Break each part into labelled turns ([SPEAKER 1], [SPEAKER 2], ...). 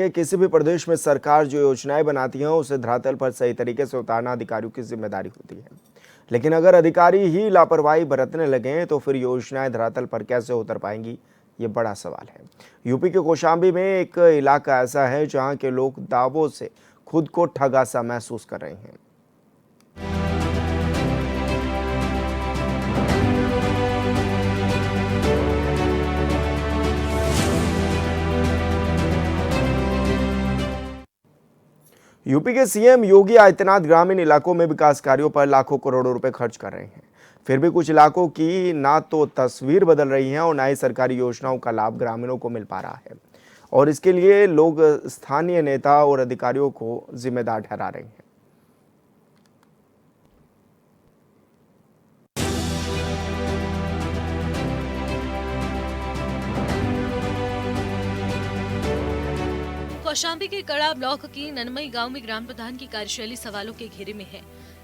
[SPEAKER 1] किसी भी प्रदेश में सरकार जो योजनाएं बनाती है उसे धरातल पर सही तरीके से उतारना अधिकारियों की जिम्मेदारी होती है। लेकिन अगर अधिकारी ही लापरवाही बरतने लगे तो फिर योजनाएं धरातल पर कैसे उतर पाएंगी, ये बड़ा सवाल है। यूपी के कौशाम्बी में एक इलाका ऐसा है जहां के लोग दावों से खुद को ठगा सा महसूस कर रहे हैं। यूपी के सीएम योगी आदित्यनाथ ग्रामीण इलाकों में विकास कार्यों पर लाखों करोड़ों रुपए खर्च कर रहे हैं। फिर भी कुछ इलाकों की ना तो तस्वीर बदल रही है और ना ही सरकारी योजनाओं का लाभ ग्रामीणों को मिल पा रहा है। और इसके लिए लोग स्थानीय नेता और अधिकारियों को जिम्मेदार ठहरा रहे हैं।
[SPEAKER 2] कौशाम्बी के कड़ा ब्लॉक की ननमई गांव में ग्राम प्रधान की कार्यशैली सवालों के घेरे में है।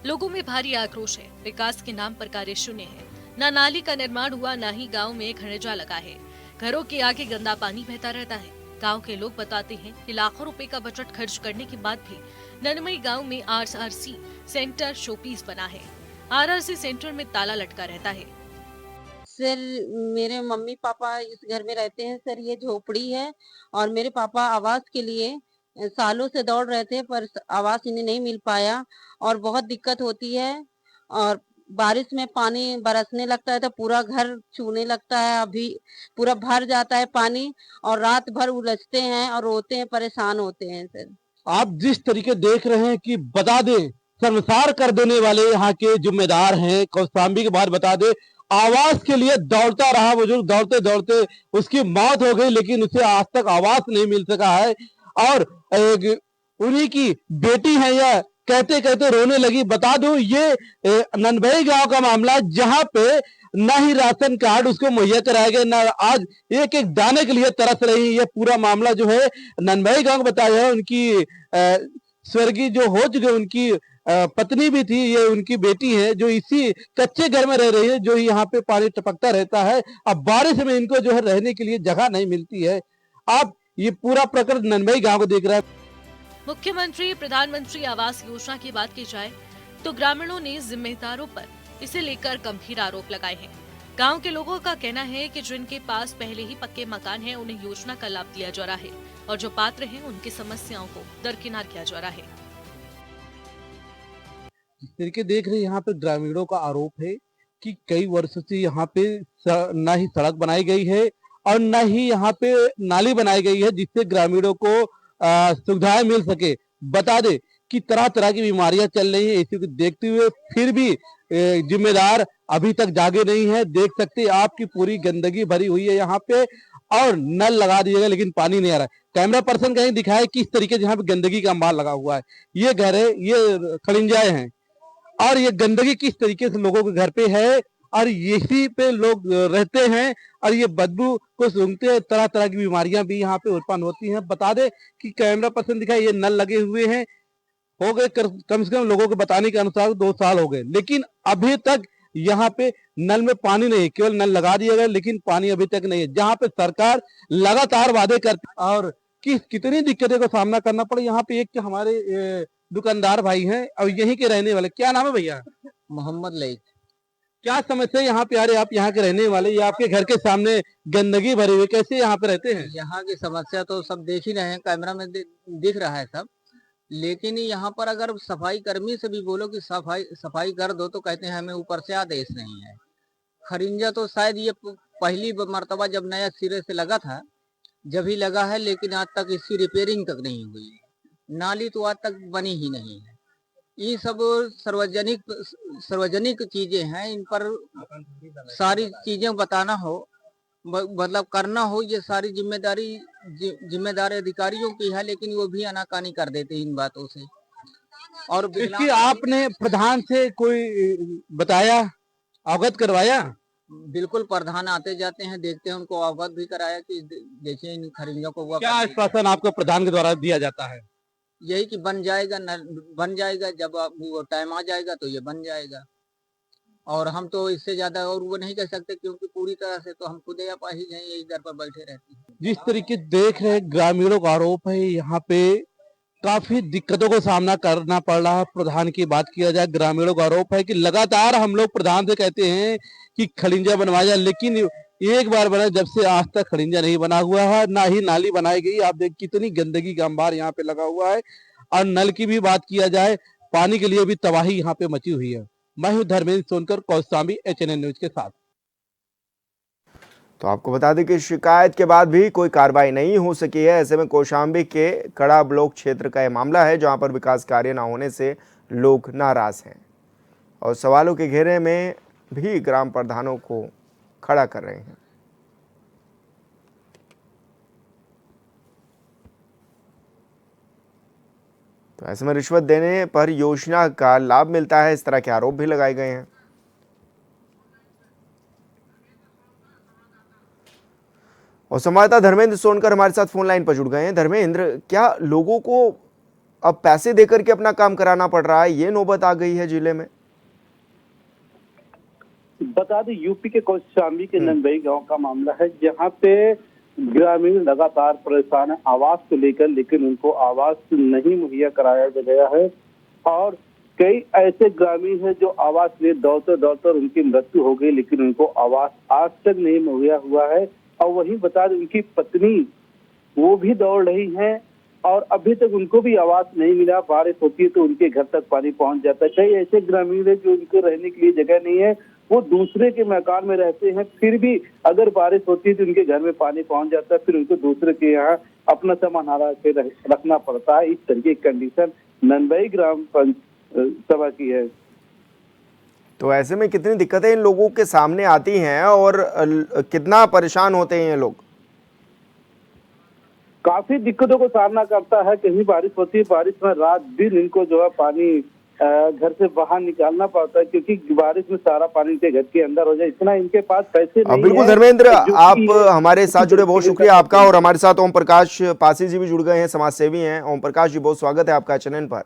[SPEAKER 2] लोगों में भारी आक्रोश है। विकास के नाम पर कार्य शून्य है। न नाली का निर्माण हुआ, न ही गांव में खनिजा लगा है। घरों के आगे गंदा पानी बहता रहता है। गांव के लोग बताते हैं कि लाखों रुपए का बजट खर्च करने के बाद भी ननमई गांव में आरआरसी सेंटर शोपीस बना है। आरआरसी सेंटर में ताला लटका रहता है।
[SPEAKER 3] सर, मेरे मम्मी पापा इस घर में रहते हैं सर। ये झोपड़ी है और मेरे पापा आवास के लिए सालों से दौड़ रहे थे पर आवास इन्हें नहीं मिल पाया और बहुत दिक्कत होती है। और बारिश में पानी बरसने लगता है तो पूरा घर छूने लगता है। अभी पूरा भर जाता है पानी और रात भर उलझते हैं और रोते हैं, परेशान होते हैं सर।
[SPEAKER 4] आप जिस तरीके देख रहे हैं कि बता दें, शर्मसार कर देने वाले यहाँ के जिम्मेदार हैं। कौशाम्बी के बाद बता दें, आवास के लिए दौड़ता रहा बुजुर्ग, दौड़ते दौड़ते उसकी मौत हो गई, लेकिन उसे आज तक आवास नहीं मिल सका है। और उन्हीं की बेटी है यह, कहते कहते रोने लगी। बता दूं, ये ननभई गांव का मामला, जहां पे न ही राशन कार्ड उसको मुहैया कराया गया, न आज एक एक दाने के लिए तरस रही। ये पूरा मामला जो है ननभई गांव का बताया है। उनकी स्वर्गीय जो हो चुके, उनकी पत्नी भी थी, ये उनकी बेटी है जो इसी कच्चे घर में रह रही है, जो यहाँ पे पानी टपकता रहता है। अब बारिश में इनको जो है रहने के लिए जगह नहीं मिलती है। अब ये पूरा प्रकरण ननभई गांव को देख रहा है।
[SPEAKER 2] मुख्यमंत्री प्रधानमंत्री आवास योजना की बात की जाए तो ग्रामीणों ने जिम्मेदारों पर इसे लेकर गंभीर आरोप लगाए हैं। गांव के लोगों का कहना है कि जिनके पास पहले ही पक्के मकान हैं, उन्हें योजना का लाभ दिया जा रहा है और जो पात्र हैं उनकी समस्याओं को दरकिनार किया जा रहा है।
[SPEAKER 4] जिस तरीके देख रहे हैं, यहाँ पे ग्रामीणों का आरोप है कि कई वर्षों से यहाँ पे न ही सड़क बनाई गई है और न ही यहाँ पे नाली बनाई गई है, जिससे ग्रामीणों को सुविधाएं मिल सके। बता दे कि तरह तरह की बीमारियां चल रही है। इसी को देखते हुए फिर भी जिम्मेदार अभी तक जागे नहीं है। देख सकते हैं आपकी पूरी गंदगी भरी हुई है यहाँ पे और नल लगा दिए गए, लेकिन पानी नहीं आ रहा है। कैमरा पर्सन कहीं दिखाए किस तरीके से यहाँ पे गंदगी का अंबार लगा हुआ है। ये घर है, ये खड़िंजाए हैं और ये गंदगी किस तरीके से लोगों के घर पे है और यही पे लोग रहते हैं और ये बदबू को सूंघते हैं। तरह तरह की बीमारियां भी यहाँ पे उत्पन्न होती हैं। बता दे कि कैमरा पर्सन दिखाए, ये नल लगे हुए हैं, हो गए कम से कम लोगों के बताने के अनुसार 2 साल हो गए, लेकिन अभी तक यहाँ पे नल में पानी नहीं है। केवल नल लगा दिया गया, लेकिन पानी अभी तक नहीं है। जहाँ पे सरकार लगातार वादे करती और कितनी दिक्कतें का सामना करना पड़े। यहाँ पे एक हमारे दुकानदार भाई हैं और यहीं के रहने वाले। क्या नाम है भैया?
[SPEAKER 5] मोहम्मद लईक।
[SPEAKER 4] क्या समस्या यहाँ पे आ रही? आप यहाँ के रहने वाले, ये आपके घर के सामने गंदगी भरी हुई, कैसे यहाँ पे रहते हैं?
[SPEAKER 5] यहाँ की समस्या तो सब देख ही रहे हैं, कैमरा में दिख रहा है सब। लेकिन यहाँ पर अगर सफाई कर्मी से भी बोलो कि सफाई कर दो तो कहते हैं हमें ऊपर से आदेश नहीं है। खरिंजा तो शायद ये पहली मर्तबा जब नया सिरे से लगा था, जब ही लगा है, लेकिन आज तक इसकी रिपेयरिंग तक नहीं हुई है। नाली तो आज तक बनी ही नहीं है। ये सब सार्वजनिक चीजें हैं, इन पर सारी चीजें बताना हो, मतलब करना हो, ये सारी जिम्मेदारी अधिकारियों की है, लेकिन वो भी आनाकानी कर देते हैं इन बातों से। और
[SPEAKER 4] इसकी आपने प्रधान से कोई बताया, अवगत करवाया?
[SPEAKER 5] बिल्कुल, प्रधान आते जाते हैं, देखते हैं, उनको अवगत भी कराया कि देखिए इन खरिंजों को हुआ।
[SPEAKER 4] क्या आश्वासन आपको प्रधान के द्वारा दिया जाता है?
[SPEAKER 5] यही कि बन जाएगा, जब वो टाइम आ जाएगा तो ये बन जाएगा। और हम तो इससे ज्यादा और वो नहीं कह सकते, क्योंकि पूरी तरह से तो हम खुद अपाहिज हैं, यही दर पर बैठे रहते हैं।
[SPEAKER 4] जिस तरीके देख रहे ग्रामीणों का आरोप है यहाँ पे काफी दिक्कतों का सामना करना पड़ रहा है। प्रधान की बात किया जाए, ग्रामीणों का आरोप है कि लगातार हम लोग प्रधान से कहते हैं कि खड़िंजा बनवाया जाए, लेकिन एक बार बना, जब से आज तक खड़िंजा नहीं बना हुआ है, ना ही नाली बनाई गई। आप देख कितनी गंदगी का अंबार यहाँ पे लगा हुआ है। और नल की भी बात किया जाए, पानी के लिए भी तबाही यहाँ पे मची हुई है। मैं हूँ धर्मेंद्र सोनकर, कौशाम्बी, HNN न्यूज के साथ।
[SPEAKER 1] तो आपको बता दें कि शिकायत के बाद भी कोई कार्रवाई नहीं हो सकी है। ऐसे में कौशाम्बी के कड़ा ब्लॉक क्षेत्र का यह मामला है, जहां पर विकास कार्य न होने से लोग नाराज हैं और सवालों के घेरे में भी ग्राम प्रधानों को खड़ा कर रहे हैं। तो ऐसे में रिश्वत देने पर योजना का लाभ मिलता है, इस तरह के आरोप भी लगाए गए हैं। और संवाददाता धर्मेंद्र सोनकर हमारे साथ फोन लाइन पर जुड़ गए हैं। धर्मेंद्र, क्या लोगों को अब पैसे देकर के अपना काम कराना पड़ रहा है, ये नौबत आ गई है जिले में?
[SPEAKER 6] बता दें, यूपी के कौशाम्बी के नंदई गांव का मामला है, जहां पे ग्रामीण लगातार परेशान है आवास को लेकर, लेकिन उनको आवास नहीं मुहैया कराया गया है। और कई ऐसे ग्रामीण हैं जो आवास लिए दौड़ते दौड़ते उनकी मृत्यु हो गई, लेकिन उनको आवास आज तक नहीं मुहैया हुआ है। और वहीं बता दें, उनकी पत्नी वो भी दौड़ रही हैं और अभी तक उनको भी आवास नहीं मिला। बारिश होती है तो उनके घर तक पानी पहुंच जाता है। कई ऐसे ग्रामीण है जो उनको रहने के लिए जगह नहीं है, वो दूसरे के मकान में रहते हैं, फिर भी अगर बारिश होती है तो उनके घर में पानी पहुंच जाता है, फिर उनको दूसरे के यहाँ अपना सामान हरा के रखना पड़ता है। इस तरीके की कंडीशन नंदई ग्राम सभा की है।
[SPEAKER 1] तो ऐसे में कितनी दिक्कतें इन लोगों के सामने आती हैं और कितना परेशान होते हैं ये लोग?
[SPEAKER 6] काफी दिक्कतों का सामना करता है। कहीं बारिश होती है, बारिश में रात दिन इनको जो है पानी घर से बाहर निकालना पड़ता है, क्योंकि बारिश में सारा पानी इनके घर के अंदर हो जाए, इतना इनके पास पैसे नहीं है।
[SPEAKER 1] बिल्कुल धर्मेंद्र, आप हमारे साथ जुड़े, बहुत शुक्रिया आपका। और हमारे साथ ओम प्रकाश पासी जी भी जुड़ गए हैं, समाज सेवी हैं। ओम प्रकाश जी, बहुत स्वागत है आपका चैनल पर।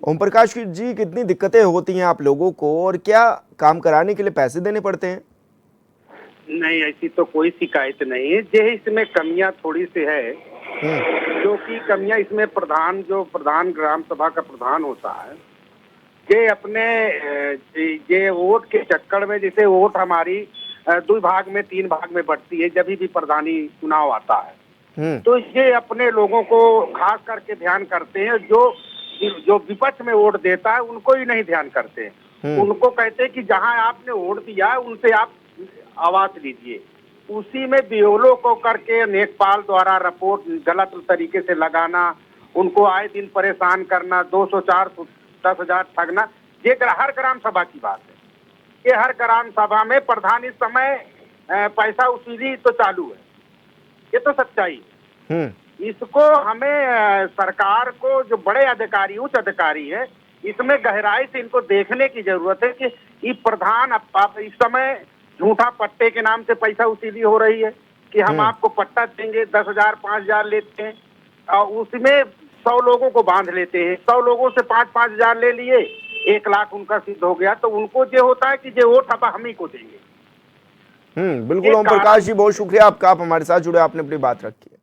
[SPEAKER 1] ओम प्रकाश जी, कितनी दिक्कतें होती हैं आप लोगों को और क्या काम कराने के लिए पैसे देने पड़ते हैं?
[SPEAKER 7] नहीं, ऐसी तो कोई शिकायत नहीं है। जे इसमें कमियां थोड़ी सी है, जो कि कमियां इसमें प्रधान ग्राम सभा का प्रधान होता है, ये अपने ये वोट के चक्कर में, जैसे वोट हमारी 2 भाग में 3 भाग में बढ़ती है जब भी प्रधानी चुनाव आता है, तो ये अपने लोगों को खास करके ध्यान करते हैं। जो विपक्ष में वोट देता है उनको ही नहीं ध्यान करते हैं। उनको कहते हैं कि जहां आपने वोट दिया है उनसे आप आवाज लीजिए। उसी में बीओलो को करके नेकपाल द्वारा रिपोर्ट गलत तरीके से लगाना, उनको आए दिन परेशान करना, 200, 400, 10,000 ठगना, ये हर ग्राम सभा की बात है। ये हर ग्राम सभा में प्रधान इस समय पैसा वसूली तो चालू है, ये तो सच्चाई है। इसको हमें सरकार को, जो बड़े अधिकारी, उच्च अधिकारी है, इसमें गहराई से इनको देखने की जरूरत है कि ये प्रधान इस समय झूठा पट्टे के नाम से पैसा वसूली हो रही है कि हम आपको पट्टा देंगे, 10,000, 5,000 लेते हैं और उसमें 100 लोगों को बांध लेते हैं। 100 लोगों से 5-5 हजार ले लिए, 1 लाख उनका सिद्ध हो गया, तो उनको ये होता है कि ये वोट हम ही को देंगे।
[SPEAKER 1] बिल्कुल ओम प्रकाश जी, बहुत शुक्रिया आपका, आप हमारे साथ जुड़े, आपने अपनी बात रखी।